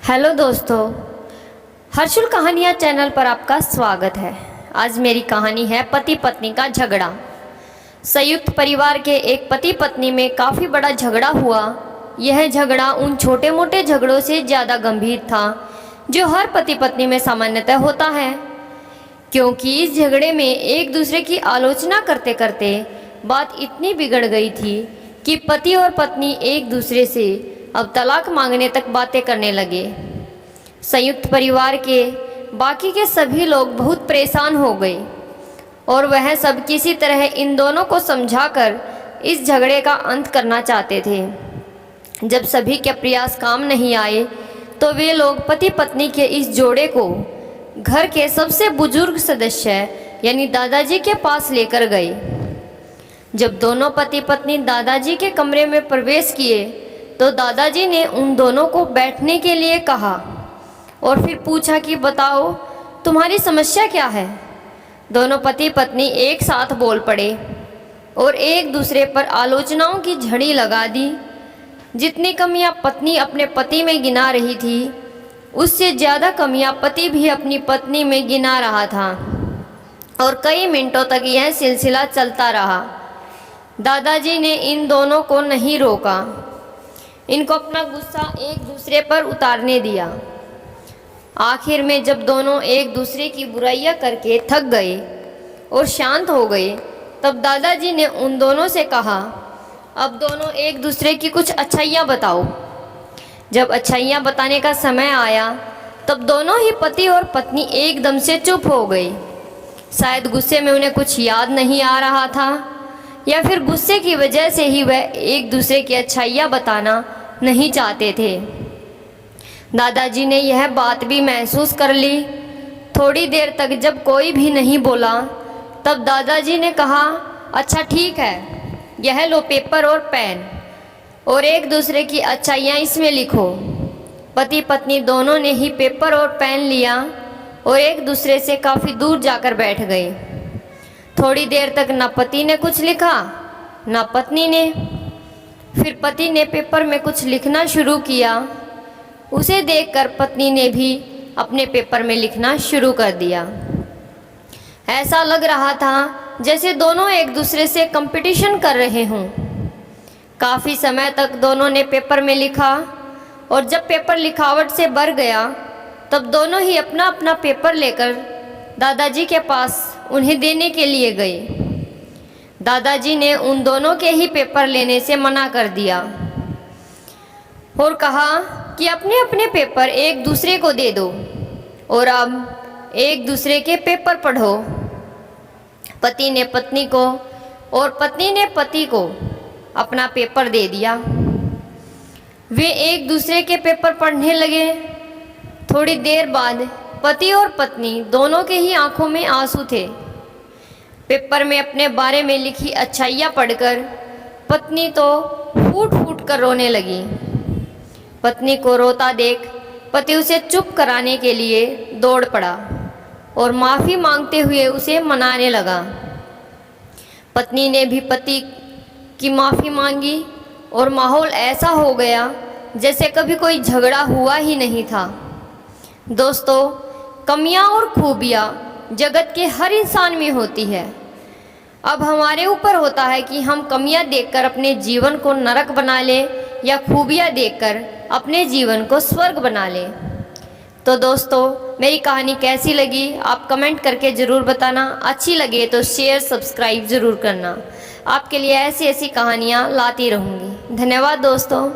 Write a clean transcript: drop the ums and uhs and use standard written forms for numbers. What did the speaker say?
Hello दोस्तों, हर्षुल कहानियाँ channel पर आपका स्वागत है। आज मेरी कहानी है पति पत्नी का झगड़ा। संयुक्त परिवार के एक पति पत्नी में काफ़ी बड़ा झगड़ा हुआ। यह झगड़ा उन छोटे मोटे झगड़ों से ज़्यादा गंभीर था जो हर पति पत्नी में सामान्यतः होता है, क्योंकि इस झगड़े में एक दूसरे की आलोचना करते करते बात इतनी बिगड़ गई थी कि पति और पत्नी एक दूसरे से अब तलाक मांगने तक बातें करने लगे। संयुक्त परिवार के बाकी के सभी लोग बहुत परेशान हो गए और वह सब किसी तरह इन दोनों को समझाकर इस झगड़े का अंत करना चाहते थे। जब सभी के प्रयास काम नहीं आए तो वे लोग पति पत्नी के इस जोड़े को घर के सबसे बुजुर्ग सदस्य यानी दादाजी के पास लेकर गए। जब दोनों पति पत्नी दादाजी के कमरे में प्रवेश किए तो दादाजी ने उन दोनों को बैठने के लिए कहा और फिर पूछा कि बताओ तुम्हारी समस्या क्या है। दोनों पति पत्नी एक साथ बोल पड़े और एक दूसरे पर आलोचनाओं की झड़ी लगा दी। जितनी कमियां पत्नी अपने पति में गिना रही थी, उससे ज़्यादा कमियां पति भी अपनी पत्नी में गिना रहा था और कई मिनटों तक यह सिलसिला चलता रहा। दादाजी ने इन दोनों को नहीं रोका, इनको अपना गुस्सा एक दूसरे पर उतारने दिया। आखिर में जब दोनों एक दूसरे की बुराइयां करके थक गए और शांत हो गए, तब दादाजी ने उन दोनों से कहा, अब दोनों एक दूसरे की कुछ अच्छाइयाँ बताओ। जब अच्छाइयाँ बताने का समय आया तब दोनों ही पति और पत्नी एकदम से चुप हो गए। शायद गुस्से में उन्हें कुछ याद नहीं आ रहा था या फिर गुस्से की वजह से ही वह एक दूसरे की अच्छाइयाँ बताना नहीं चाहते थे। दादाजी ने यह बात भी महसूस कर ली। थोड़ी देर तक जब कोई भी नहीं बोला तब दादाजी ने कहा, अच्छा ठीक है, यह लो पेपर और पेन और एक दूसरे की अच्छाइयाँ इसमें लिखो। पति पत्नी दोनों ने ही पेपर और पेन लिया और एक दूसरे से काफ़ी दूर जाकर बैठ गए। थोड़ी देर तक ना पति ने कुछ लिखा ना पत्नी ने। फिर पति ने पेपर में कुछ लिखना शुरू किया। उसे देखकर पत्नी ने भी अपने पेपर में लिखना शुरू कर दिया। ऐसा लग रहा था जैसे दोनों एक दूसरे से कंपटीशन कर रहे हों। काफ़ी समय तक दोनों ने पेपर में लिखा और जब पेपर लिखावट से भर गया तब दोनों ही अपना अपना पेपर लेकर दादाजी के पास उन्हें देने के लिए गए। दादाजी ने उन दोनों के ही पेपर लेने से मना कर दिया और कहा कि अपने अपने पेपर एक दूसरे को दे दो और अब एक दूसरे के पेपर पढ़ो। पति ने पत्नी को और पत्नी ने पति को अपना पेपर दे दिया। वे एक दूसरे के पेपर पढ़ने लगे। थोड़ी देर बाद पति और पत्नी दोनों के ही आंखों में आंसू थे। पेपर में अपने बारे में लिखी अच्छाइयाँ पढ़कर पत्नी तो फूट फूट कर रोने लगी। पत्नी को रोता देख पति उसे चुप कराने के लिए दौड़ पड़ा और माफ़ी मांगते हुए उसे मनाने लगा। पत्नी ने भी पति की माफ़ी मांगी और माहौल ऐसा हो गया जैसे कभी कोई झगड़ा हुआ ही नहीं था। दोस्तों, कमियां और खूबियां जगत के हर इंसान में होती है। अब हमारे ऊपर होता है कि हम कमियां देखकर अपने जीवन को नरक बना लें या खूबियां देखकर अपने जीवन को स्वर्ग बना लें। तो दोस्तों, मेरी कहानी कैसी लगी आप कमेंट करके ज़रूर बताना। अच्छी लगे तो शेयर सब्सक्राइब ज़रूर करना। आपके लिए ऐसी ऐसी कहानियाँ लाती रहूँगी। धन्यवाद दोस्तों।